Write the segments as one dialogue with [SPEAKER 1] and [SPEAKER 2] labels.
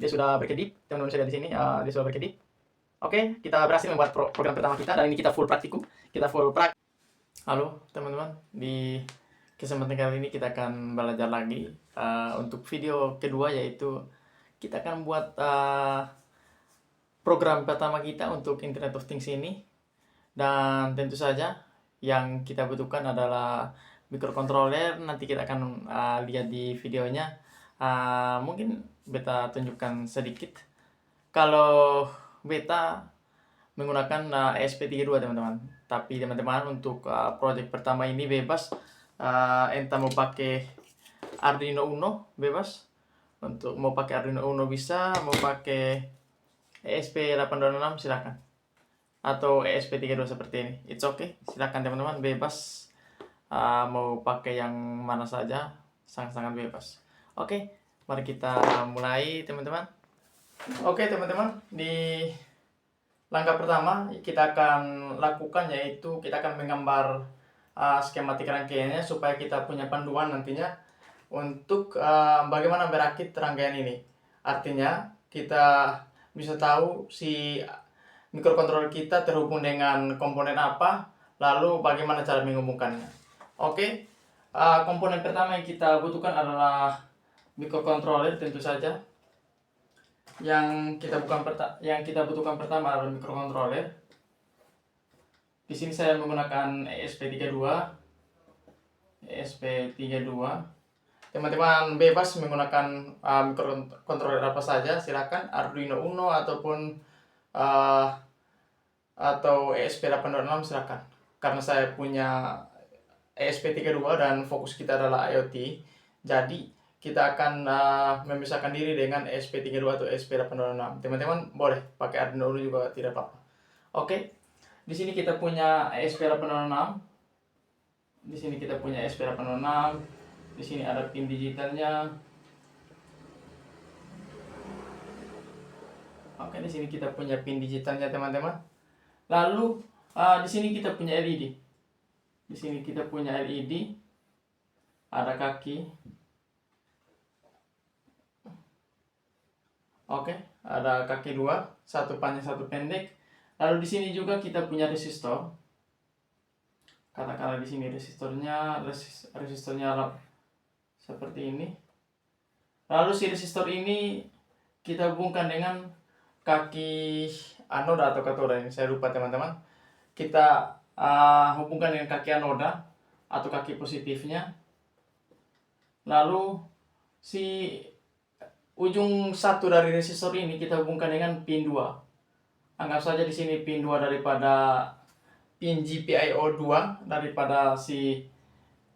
[SPEAKER 1] dia sudah berkedip. Teman-teman saya lihat di sini, dia sudah berkedip. Oke, kita berhasil membuat program pertama kita dan ini kita full praktikum. Kita full praktik. Halo teman-teman, di kesempatan kali ini kita akan belajar lagi untuk video kedua, yaitu kita akan buat program pertama kita untuk Internet of Things ini. Dan tentu saja yang kita butuhkan adalah microcontroller. Nanti kita akan lihat di videonya. Mungkin beta tunjukkan sedikit. Kalau beta menggunakan ESP32 teman-teman. Tapi teman-teman untuk project pertama ini bebas. Entah mau pakai Arduino Uno bebas. Untuk mau pakai Arduino Uno bisa, mau pakai ESP826 silakan. Atau ESP32 seperti ini. It's okay. Silakan teman-teman, bebas. Mau pakai yang mana saja, sangat-sangat bebas. Oke, mari kita mulai teman-teman. Oke teman-teman, di langkah pertama kita akan lakukan yaitu kita akan menggambar skematik rangkaiannya supaya kita punya panduan nantinya untuk bagaimana merakit rangkaian ini. Artinya kita bisa tahu si microcontroller kita terhubung dengan komponen apa, lalu bagaimana cara menghubungkannya. Oke, komponen pertama yang kita butuhkan adalah microcontroller tentu saja. Yang kita butuhkan pertama adalah microcontroller. Di sini saya menggunakan ESP32. Teman-teman bebas menggunakan microcontroller apa saja, silakan Arduino Uno ataupun atau ESP826 silakan. Karena saya punya ESP32 dan fokus kita adalah IoT, jadi kita akan memisahkan diri dengan ESP32 atau ESP826. Teman-teman boleh pakai Arduino Uno juga tidak apa-apa. Oke, di sini kita punya ESP826. Di sini kita punya ESP826. Di sini ada pin digitalnya. Oke, di sini kita punya pin digitalnya teman-teman. Lalu di sini kita punya LED. Di sini kita punya LED. Ada kaki. Oke, ada kaki dua, satu panjang satu pendek. Lalu di sini juga kita punya resistor. Katakanlah di sini resistornya seperti ini. Lalu si resistor ini kita hubungkan dengan kaki anoda atau katoda, ini saya lupa teman-teman. Kita hubungkan dengan kaki anoda atau kaki positifnya. Lalu si ujung satu dari resistor ini kita hubungkan dengan pin 2. Anggap saja di sini pin 2 daripada pin GPIO 2 daripada si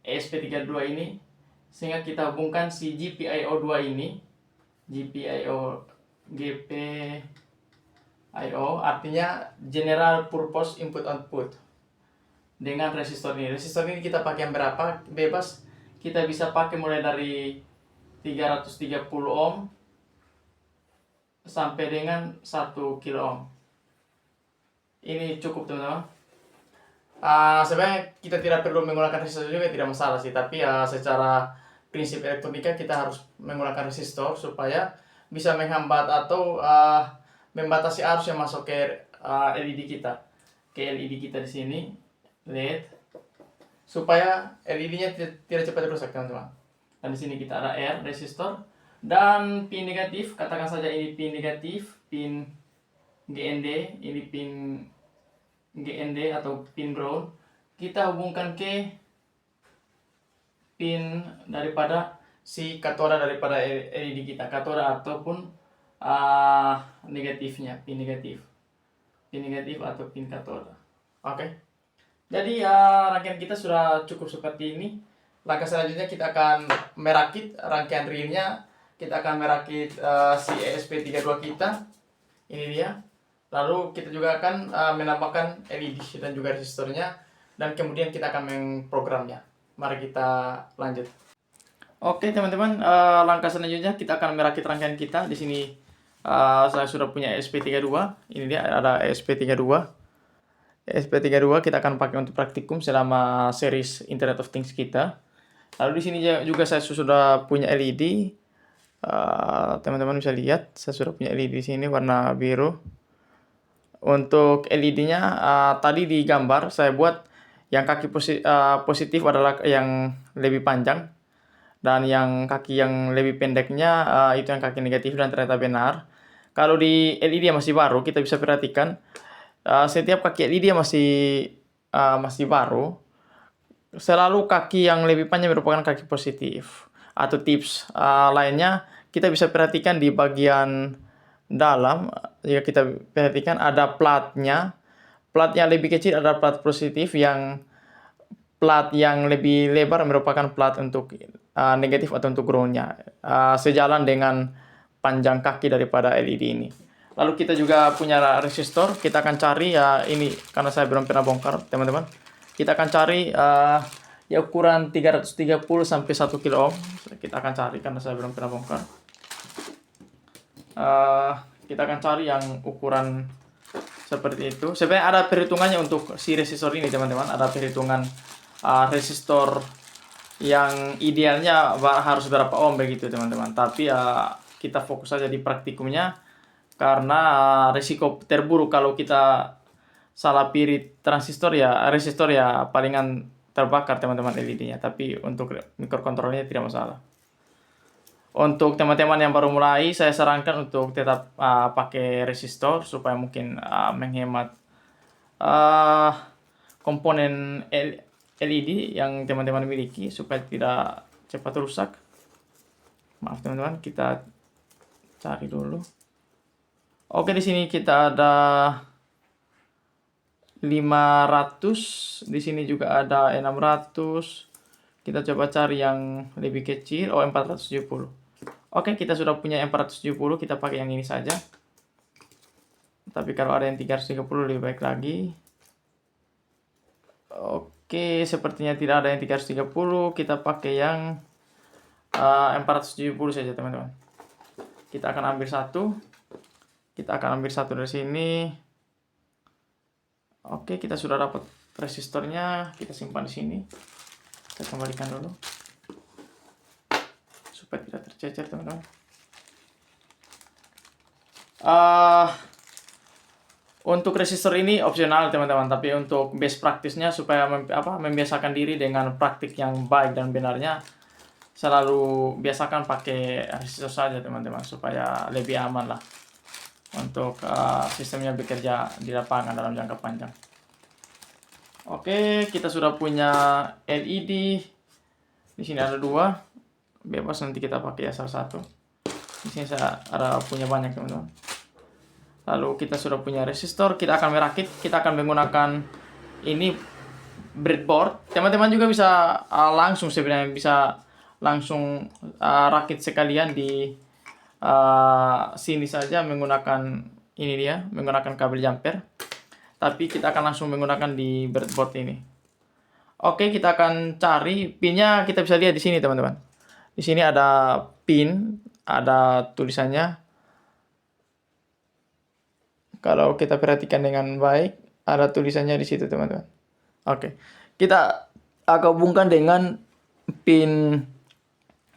[SPEAKER 1] ESP32 ini, sehingga kita hubungkan si GPIO 2 ini, GPIO artinya General Purpose Input Output, dengan resistor ini. Resistor ini kita pakai yang berapa? Bebas. Kita bisa pakai mulai dari 330 ohm sampai dengan 1 kilo ohm. Ini cukup teman-teman. Sebenarnya kita tidak perlu menggunakan resistor juga, tidak masalah sih. Tapi secara prinsip elektronika kita harus menggunakan resistor supaya bisa menghambat atau membatasi arus yang masuk ke LED kita. Ke LED kita di sini, LED, supaya LED-nya tidak cepat rusak teman-teman. Dan di sini kita ada R resistor dan pin negatif, katakan saja ini pin negatif, pin GND, ini pin GND atau pin ground. Kita hubungkan ke pin daripada si katoda daripada LED kita, katoda ataupun negatifnya, pin negatif atau pin katoda. Oke. Jadi rangkaian kita sudah cukup seperti ini. Langkah selanjutnya kita akan merakit rangkaian realnya. Kita akan merakit si ESP32 kita. Ini dia. Lalu kita juga akan menambahkan LED dan juga resistornya. Dan kemudian kita akan memprogramnya. Mari kita lanjut. Oke teman-teman, langkah selanjutnya kita akan merakit rangkaian kita. Di sini saya sudah punya ESP32. Ini dia, ada ESP32. ESP32 kita akan pakai untuk praktikum selama series Internet of Things kita. Lalu di sini juga saya sudah punya LED Teman-teman bisa lihat saya sudah punya LED di sini warna biru. Untuk LED-nya tadi di gambar saya buat yang kaki positif adalah yang lebih panjang, dan yang kaki yang lebih pendeknya itu yang kaki negatif, dan ternyata benar. Kalau di LED yang masih baru, kita bisa perhatikan setiap kaki LED yang masih baru, selalu kaki yang lebih panjang merupakan kaki positif. Atau tips lainnya, kita bisa perhatikan di bagian dalam, jika kita perhatikan ada platnya. Plat yang lebih kecil adalah plat positif, yang plat yang lebih lebar merupakan plat untuk negatif atau untuk groundnya, sejalan dengan panjang kaki daripada LED ini. Lalu kita juga punya resistor, kita akan cari ini karena saya belum pernah bongkar teman-teman. Kita akan cari ya ukuran 330 sampai 1 kilo ohm. Kita akan cari karena saya belum pernah bongkar. Kita akan cari yang ukuran seperti itu. Sebenarnya ada perhitungannya untuk si resistor ini teman-teman. Ada perhitungan resistor yang idealnya harus berapa ohm begitu teman-teman. Tapi kita fokus saja di praktikumnya, karena risiko terburuk kalau kita salah pilih transistor resistor palingan terbakar teman-teman LED-nya. Tapi untuk mikrokontrolernya tidak masalah. Untuk teman-teman yang baru mulai, saya sarankan untuk tetap pakai resistor supaya mungkin menghemat komponen LED yang teman-teman miliki supaya tidak cepat rusak. Maaf teman-teman, kita cari dulu. Oke, di sini kita ada 500, di sini juga ada 600. Kita coba cari yang lebih kecil, 470. Oke, kita sudah punya 470, kita pakai yang ini saja. Tapi kalau ada yang 330 lebih baik lagi. Oke, sepertinya tidak ada yang 330, kita pakai yang 470 saja teman-teman. Kita akan ambil satu. Kita akan ambil satu dari sini. Oke, kita sudah dapat resistornya, kita simpan di sini. Kita kembalikan dulu supaya tidak tercecer teman-teman. Untuk resistor ini opsional teman-teman, tapi untuk best practice-nya supaya membiasakan diri dengan praktik yang baik dan benarnya, selalu biasakan pakai resistor saja teman-teman supaya lebih aman lah untuk sistemnya bekerja di lapangan dalam jangka panjang. Oke, kita sudah punya LED. Di sini ada 2. Bebas nanti kita pakai salah satu. Di sini saya ada punya banyak teman-teman. Lalu kita sudah punya resistor, kita akan merakit, kita akan menggunakan ini breadboard. Teman-teman juga bisa langsung sebenarnya bisa langsung rakit sekalian di sini saja menggunakan ini dia, menggunakan kabel jumper. Tapi kita akan langsung menggunakan di breadboard ini. Oke, kita akan cari pinnya, kita bisa lihat di sini teman-teman. Di sini ada pin, ada tulisannya. Kalau kita perhatikan dengan baik, ada tulisannya di situ teman-teman. Oke, kita gabungkan dengan pin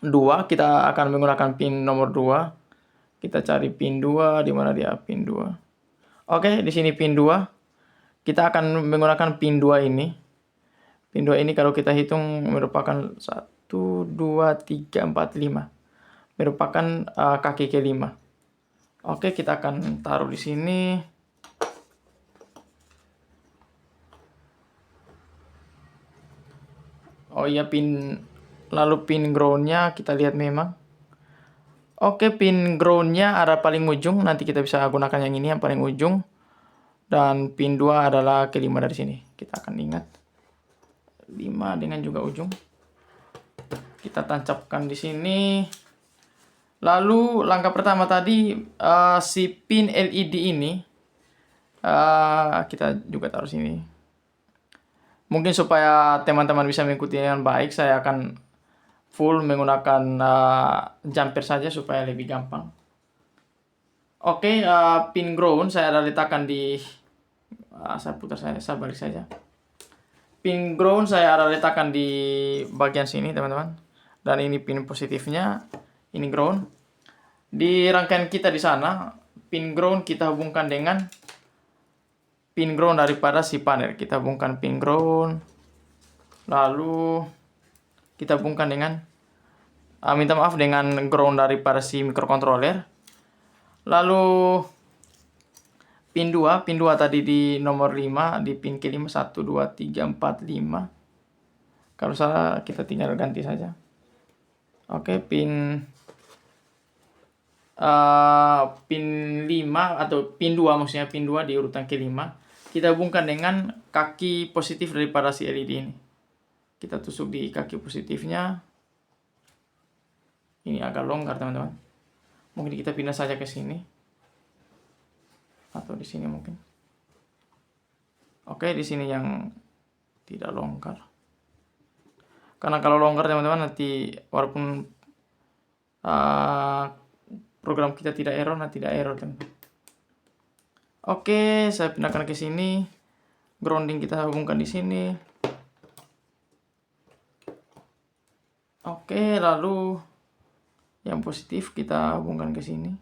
[SPEAKER 1] 2. Kita akan menggunakan pin nomor 2. Kita cari pin 2, di mana dia pin 2. Oke, di sini pin 2. Kita akan menggunakan pin 2 ini. Pin 2 ini kalau kita hitung merupakan 1, 2, 3, 4, 5. Merupakan kaki ke-5. Oke, kita akan taruh di sini. Oh iya, lalu pin ground-nya kita lihat memang. Oke, pin ground-nya ada paling ujung, nanti kita bisa gunakan yang ini yang paling ujung. Dan pin 2 adalah ke-5 dari sini. Kita akan ingat 5 dengan juga ujung. Kita tancapkan di sini. Lalu langkah pertama tadi si pin LED ini kita juga taruh sini. Mungkin supaya teman-teman bisa mengikuti dengan baik, saya akan full menggunakan jumper saja supaya lebih gampang. Oke, pin ground saya ada letakkan di saya putar saya balik saja. Pin ground saya ada letakkan di bagian sini teman-teman. Dan ini pin positifnya, ini ground. Di rangkaian kita di sana, pin ground kita hubungkan dengan pin ground daripada si panel. Kita hubungkan pin ground, lalu kita hubungkan dengan minta maaf dengan ground daripada si microcontroller. Lalu pin 2 tadi di nomor 5, di pin ke-5 1 2 3 4 5. Kalau salah kita tinggal ganti saja. Oke, pin 5 atau pin 2 maksudnya pin 2 di urutan ke-5 kita hubungkan dengan kaki positif daripada si LED ini. Kita tusuk di kaki positifnya. Ini agak longgar teman-teman. Mungkin kita pindah saja ke sini. Atau di sini mungkin. Oke, di sini yang tidak longgar. Karena kalau longgar teman-teman nanti walaupun program kita tidak error, nanti tidak error teman-teman. Oke, saya pindahkan ke sini. Grounding kita hubungkan di sini. Oke, lalu yang positif kita hubungkan ke sini.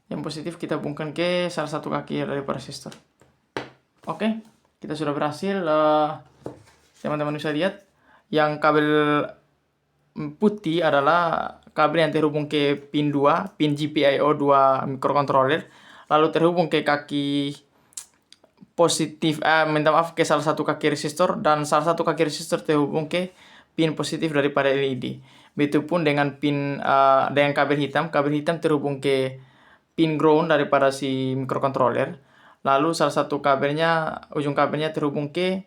[SPEAKER 1] Yang positif kita hubungkan ke salah satu kaki dari resistor. Oke, kita sudah berhasil. Teman-teman bisa lihat yang kabel putih adalah kabel yang terhubung ke pin 2, pin GPIO 2 microcontroller, lalu terhubung ke kaki positif, minta maaf, ke salah satu kaki resistor, dan salah satu kaki resistor terhubung ke pin positif daripada LED. Begitupun dengan pin dengan kabel hitam terhubung ke pin ground daripada si microcontroller. Lalu salah satu kabelnya, ujung kabelnya terhubung ke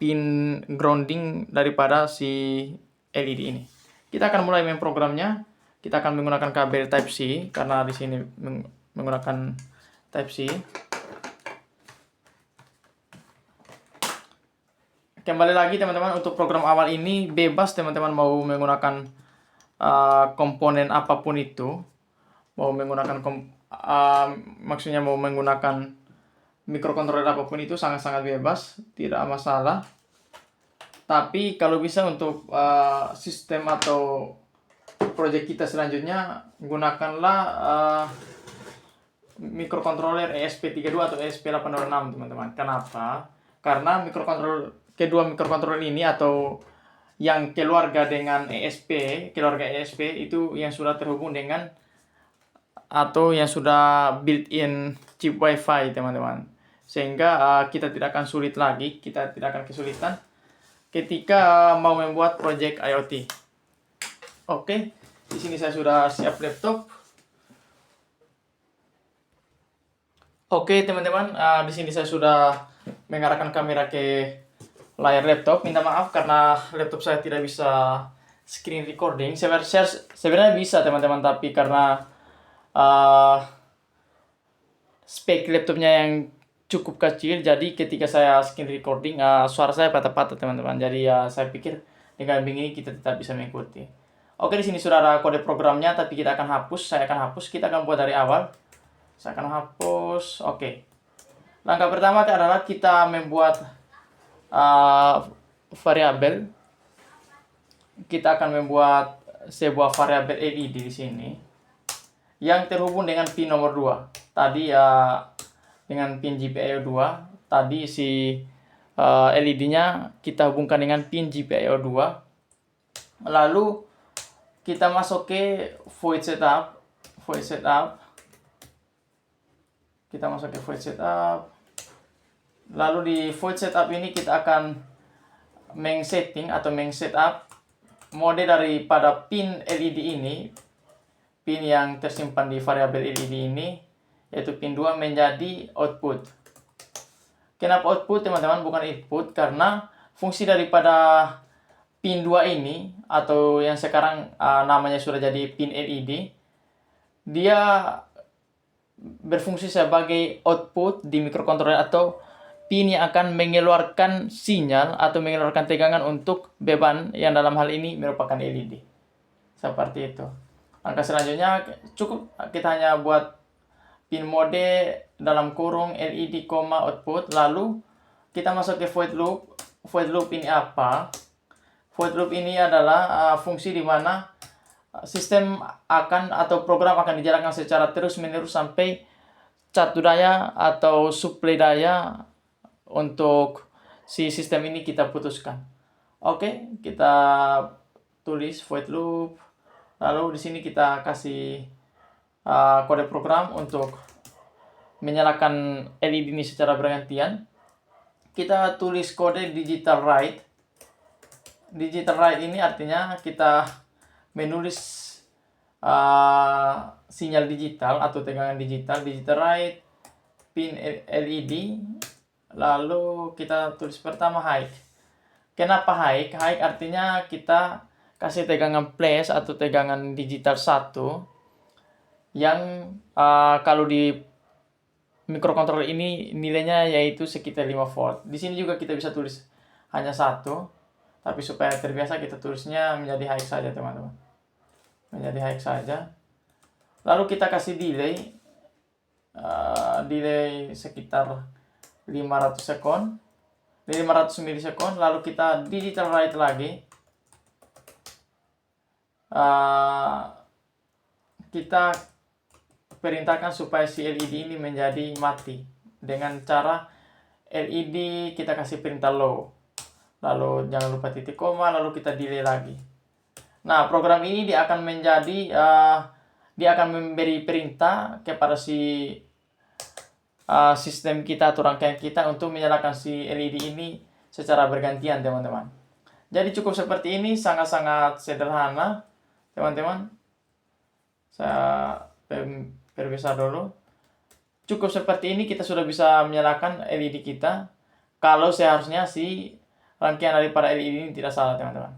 [SPEAKER 1] pin grounding daripada si LED ini. Kita akan mulai main programnya. Kita akan menggunakan kabel Type C karena di sini menggunakan Type C. Kembali lagi teman-teman, untuk program awal ini bebas teman-teman mau menggunakan komponen apapun itu. Mau menggunakan maksudnya mau menggunakan microcontroller apapun itu sangat-sangat bebas, tidak masalah. Tapi kalau bisa untuk sistem atau proyek kita selanjutnya, gunakanlah microcontroller ESP32 atau ESP806 teman-teman. Kenapa? Karena kedua microcontroller ini atau yang keluarga dengan keluarga ESP itu yang sudah terhubung dengan atau yang sudah built-in chip WiFi teman-teman. Sehingga kita tidak akan sulit lagi, kita tidak akan kesulitan ketika mau membuat project IoT. Oke, di sini saya sudah siap laptop. Oke teman-teman, di sini saya sudah mengarahkan kamera ke layar laptop. Minta maaf karena laptop saya tidak bisa screen recording. Sebenarnya bisa teman-teman, tapi karena spek laptopnya yang cukup kecil, jadi ketika saya screen recording suara saya patah-patah teman-teman. Jadi saya pikir dengan begini kita tetap bisa mengikuti. Oke, di sini sudah ada kode programnya, tapi kita akan hapus. Saya akan hapus. Kita akan buat dari awal. Saya akan hapus. Oke. Langkah pertama adalah kita membuat variabel. Kita akan membuat sebuah variabel LED di sini yang terhubung dengan pin nomor 2. Tadi dengan pin GPIO 2. Tadi si LED-nya kita hubungkan dengan pin GPIO 2. Lalu kita masuk ke void setup. Kita masuk ke void setup. Lalu di void setup ini kita akan meng-setting atau meng-setup mode daripada pin LED ini, pin yang tersimpan di variabel LED ini, yaitu pin 2 menjadi output. Kenapa output teman-teman, bukan input? Karena fungsi daripada pin 2 ini, atau yang sekarang namanya sudah jadi pin LED, dia berfungsi sebagai output di microcontroller atau pin yang akan mengeluarkan sinyal atau mengeluarkan tegangan untuk beban yang dalam hal ini merupakan LED. Seperti itu. Langkah selanjutnya cukup kita hanya buat pin mode dalam kurung LED, output. Lalu kita masuk ke void loop. Void loop ini apa? Void loop ini adalah fungsi di mana sistem akan atau program akan dijalankan secara terus-menerus sampai catu daya atau suplai daya untuk si sistem ini kita putuskan. Oke, kita tulis void loop. Lalu di sini kita kasih kode program untuk menyalakan LED ini secara bergantian. Kita tulis kode digital write. Digital write ini artinya kita menulis sinyal digital atau tegangan digital. Digital write pin LED. Lalu kita tulis pertama high. Kenapa high? High artinya kita kasih tegangan plus atau tegangan digital 1 yang kalau di microcontroller ini nilainya yaitu sekitar 5 volt. Di sini juga kita bisa tulis hanya 1, tapi supaya terbiasa kita tulisnya menjadi high saja, teman-teman. Menjadi high saja. Lalu kita kasih delay sekitar 500 sekon, 500 milisekon. Lalu kita digital write lagi. Kita perintahkan supaya si LED ini menjadi mati dengan cara LED kita kasih perintah low, lalu jangan lupa titik koma, lalu kita delay lagi. Nah, program ini dia akan memberi perintah kepada si sistem kita atau rangkaian kita untuk menyalakan si LED ini secara bergantian, teman-teman. Jadi cukup seperti ini, sangat-sangat sederhana, teman-teman. Saya perbesar dulu. Cukup seperti ini kita sudah bisa menyalakan LED kita. Kalau seharusnya si rangkaian daripada LED ini tidak salah, teman-teman.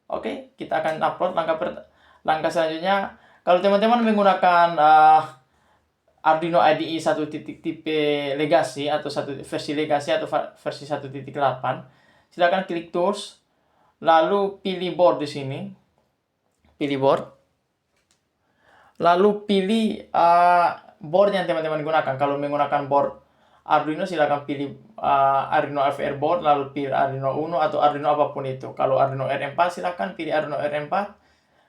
[SPEAKER 1] Oke, kita akan upload langkah selanjutnya. Kalau teman-teman menggunakan Arduino IDE 1 tipe legacy atau versi legacy atau versi 1.8, silakan klik tools, lalu pilih board di sini. Pilih board. Lalu pilih board yang teman-teman gunakan. Kalau menggunakan board Arduino, silakan pilih Arduino FR board, lalu pilih Arduino Uno atau Arduino apapun itu. Kalau Arduino R4, silakan pilih Arduino R4.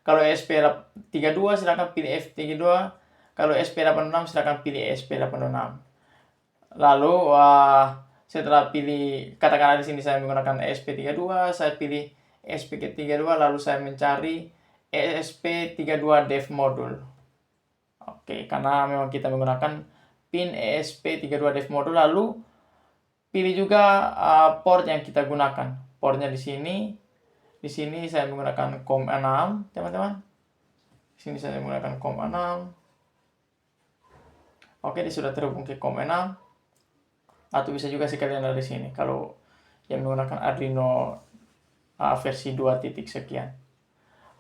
[SPEAKER 1] Kalau ESP32, silakan pilih F32. Kalau ESP86, silakan pilih ESP86. Lalu setelah pilih, katakanlah di sini saya menggunakan ESP32, saya pilih ESP32, lalu saya mencari ESP32 dev module. Oke, karena memang kita menggunakan pin ESP32 dev module, lalu pilih juga port yang kita gunakan. Portnya di sini. Di sini saya menggunakan COM6, teman-teman. Di sini saya menggunakan COM6. Oke, dia sudah terhubung ke COM6. Atau bisa juga sekalian dari sini kalau yang menggunakan Arduino versi 2 titik sekian.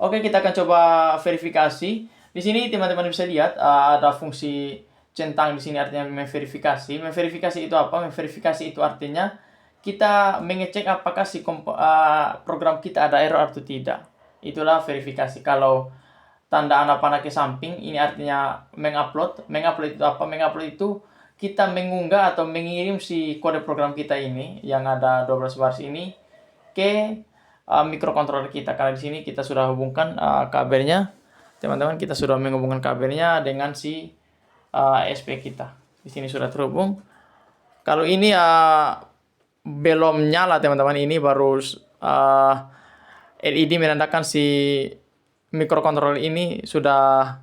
[SPEAKER 1] Oke, kita akan coba verifikasi. Di sini teman-teman bisa lihat ada fungsi centang di sini, artinya memverifikasi. Memverifikasi itu apa? Memverifikasi itu artinya kita mengecek apakah si program kita ada error atau tidak. Itulah verifikasi. Kalau tanda anak panah ke samping, ini artinya mengupload. Mengupload itu apa? Mengupload itu kita mengunggah atau mengirim si kode program kita ini yang ada 12 baris ini ke microcontroller kita. Karena di sini kita sudah hubungkan kabelnya. Teman-teman, kita sudah menghubungkan kabelnya dengan si SP kita. Di sini sudah terhubung. Kalau ini belum nyala, teman-teman, ini baru LED menandakan si microcontroller ini sudah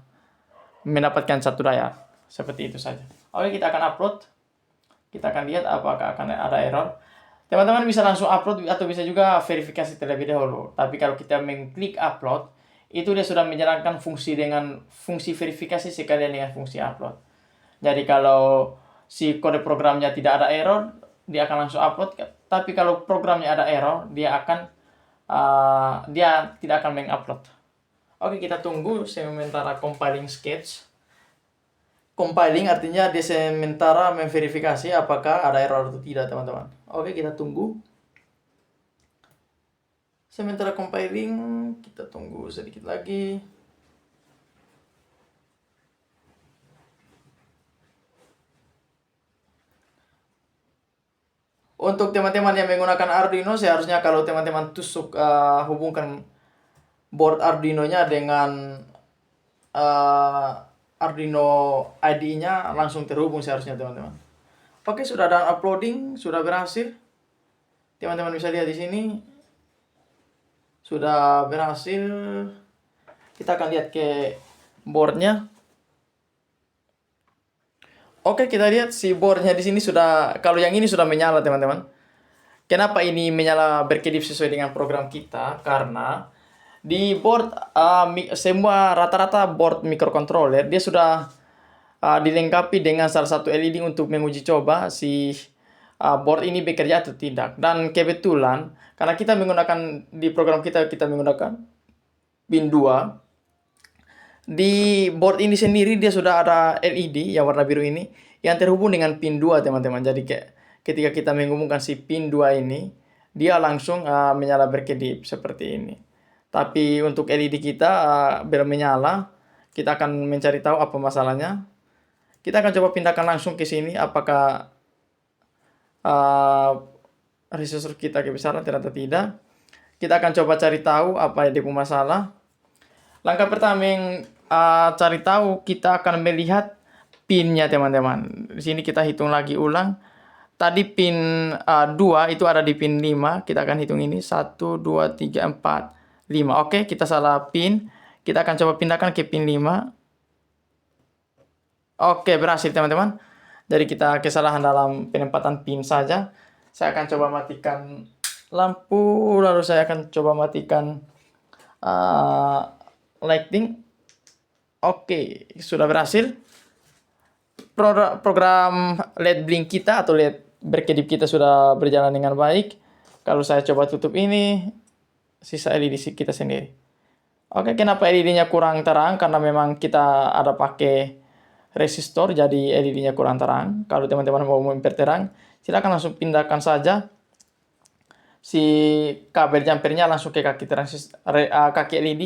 [SPEAKER 1] mendapatkan satu daya. Seperti itu saja. Oke, kita akan upload. Kita akan lihat apakah akan ada error. Teman-teman bisa langsung upload atau bisa juga verifikasi terlebih dahulu. Tapi kalau kita mengklik upload, itu dia sudah menjalankan fungsi verifikasi sekalian dengan fungsi upload. Jadi kalau si kode programnya tidak ada error, dia akan langsung upload. Tapi kalau programnya ada error, dia tidak akan mengupload. Oke, kita tunggu sementara compiling sketch. Compiling artinya dia sementara memverifikasi apakah ada error atau tidak, teman-teman. Oke, kita tunggu. Sementara compiling, kita tunggu sedikit lagi. untuk teman-teman yang menggunakan Arduino, seharusnya kalau teman-teman tusuk hubungkan board Arduino-nya dengan Arduino IDE-nya, langsung terhubung seharusnya teman-teman. Oke, sudah ada uploading, sudah berhasil. Teman-teman bisa lihat di sini sudah berhasil. Kita akan lihat ke boardnya. Oke, kita lihat si boardnya di sini sudah, kalau yang ini sudah menyala teman-teman. Kenapa ini menyala berkedip sesuai dengan program kita? Karena di board semua rata-rata board microcontroller dia sudah dilengkapi dengan salah satu LED untuk menguji coba si board ini bekerja atau tidak. Dan kebetulan karena kita menggunakan di program kita menggunakan pin 2. Di board ini sendiri dia sudah ada LED yang warna biru ini yang terhubung dengan pin 2 teman-teman. Jadi ketika kita menghubungkan si pin 2 ini, dia langsung menyala berkedip seperti ini. Tapi untuk LED kita belum menyala. Kita akan mencari tahu apa masalahnya. Kita akan coba pindahkan langsung ke sini apakah resistor kita kebesaran, ternyata tidak. Kita akan coba cari tahu apa yang dia masalah. Langkah pertama yang cari tahu, kita akan melihat pinnya teman-teman. Di sini kita hitung lagi ulang. Tadi pin 2 itu ada di pin 5. Kita akan hitung ini 1, 2, 3, 4, 5. Oke, kita salah pin. Kita akan coba pindahkan ke pin 5. Oke, berhasil teman-teman. Jadi kita kesalahan dalam penempatan pin saja. Saya akan coba matikan lampu, lalu saya akan coba matikan lighting. Oke, sudah berhasil. Program LED blink kita atau LED berkedip kita sudah berjalan dengan baik. Kalau saya coba tutup ini, sisa LED kita sendiri. Oke, kenapa LED-nya kurang terang? Karena memang kita ada pakai resistor, jadi LED-nya kurang terang. Kalau teman-teman mau memperterang, silakan langsung pindahkan saja si kabel jumpernya langsung ke kaki LED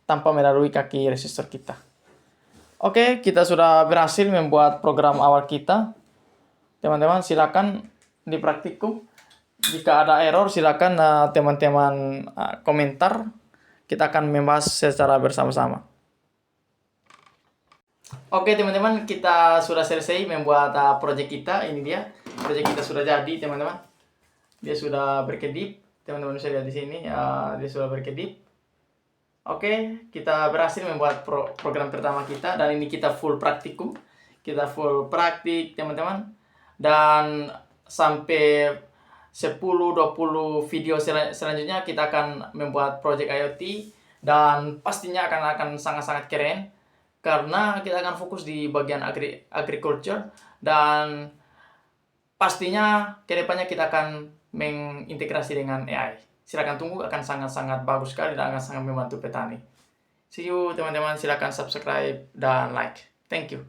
[SPEAKER 1] tanpa melalui kaki resistor kita. Oke, kita sudah berhasil membuat program awal kita. Teman-teman silakan dipraktikum. Jika ada error silakan teman-teman komentar. Kita akan membahas secara bersama-sama. Oke teman-teman, kita sudah selesai membuat project kita. Ini dia, project kita sudah jadi teman-teman. Dia sudah berkedip. Teman-teman bisa lihat di sini, dia sudah berkedip. Oke, kita berhasil membuat program pertama kita, dan ini kita full praktikum. Kita full praktik teman-teman. Dan sampai 10-20 video selanjutnya kita akan membuat project IoT, dan pastinya akan sangat-sangat keren karena kita akan fokus di bagian agriculture, dan pastinya kedepannya kita akan mengintegrasi dengan AI. Silakan tunggu, akan sangat-sangat bagus sekali dan akan sangat membantu petani. See you teman-teman, silakan subscribe dan like. Thank you.